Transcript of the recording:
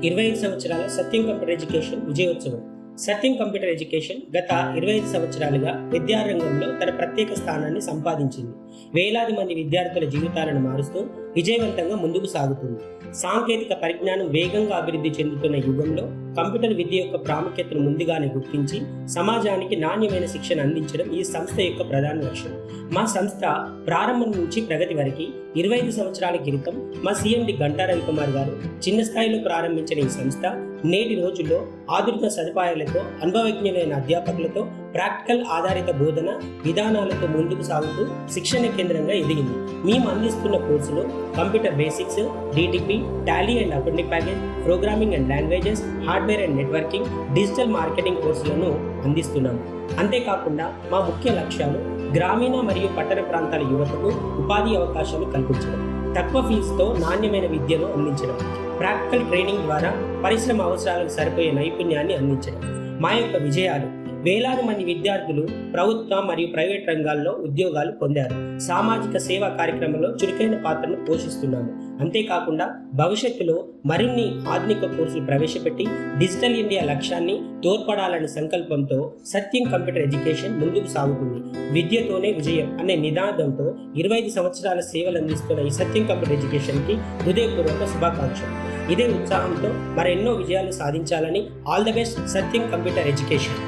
25 సంవత్సరాల సత్యం computer education విజయోత్సవం. సత్యం computer education గత 25 సంవత్సరాలుగా విద్యారంగంలో తన ప్రత్యేక స్థానాన్ని సంపాదించింది. వేలాది మంది విద్యార్థుల జీవితాలను మారుస్తూ విజయవంతంగా ముందుకు సాగుతుంది. సాంకేతిక పరిజ్ఞానం వేగంగా అభివృద్ధి చెందుతున్న యుగంలో కంప్యూటర్ విద్య యొక్క ప్రాముఖ్యతను ముందుగానే గుర్తించి సమాజానికి నాణ్యమైన శిక్షణ అందించడం ఈ సంస్థ యొక్క ప్రధాన లక్ష్యం. మా సంస్థ ప్రారంభం నుంచి ప్రగతి వరకు 25 సంవత్సరాల క్రితం మా సిఎండి గంటా రవికుమార్ గారు చిన్న స్థాయిలో ప్రారంభించిన ఈ సంస్థ నేటి రోజుల్లో ఆధునిక సదుపాయాలతో, అనుభవజ్ఞులైన అధ్యాపకులతో, ప్రాక్టికల్ ఆధారిత బోధన విధానాలతో ముందుకు సాగుతూ శిక్షణ కేంద్రంగా ఎదిగింది. మేము అందిస్తున్న కోర్సులు computer basics, DTP, Tally and accounting package, programming and languages, hardware and networking, digital marketing కోర్సులను అందిస్తున్నాము. అంతేకాకుండా మా ముఖ్య లక్ష్యాలు గ్రామీణ మరియు పట్టణ ప్రాంతాల యువతకు ఉపాధి అవకాశాలు కల్పించడం, తక్కువ ఫీజుతో నాణ్యమైన విద్యను అందించడం, ప్రాక్టికల్ ట్రైనింగ్ ద్వారా పరిశ్రమ అవసరాలకు సరిపోయే నైపుణ్యాన్ని అందించడం. మా యొక్క విజయాలు: వేలాది మంది విద్యార్థులు ప్రభుత్వ మరియు ప్రైవేట్ రంగాల్లో ఉద్యోగాలు పొందారు. సామాజిక సేవా కార్యక్రమంలో చురుకైన పాత్రను పోషిస్తున్నాము. అంతేకాకుండా భవిష్యత్తులో మరిన్ని ఆధునిక కోర్సులు ప్రవేశపెట్టి డిజిటల్ ఇండియా లక్ష్యాన్ని తోడ్పడాలనే సంకల్పంతో సత్యం కంప్యూటర్ ఎడ్యుకేషన్ ముందుకు సాగుతుంది. విద్యతోనే విజయం అనే నినాదంతో 25 సంవత్సరాల సేవలు అందిస్తున్న ఈ సత్యం కంప్యూటర్ ఎడ్యుకేషన్కి హృదయపూర్వక శుభాకాంక్షలు. ఇదే ఉత్సాహంతో మరెన్నో విజయాలు సాధించాలని all the best Satyam computer education.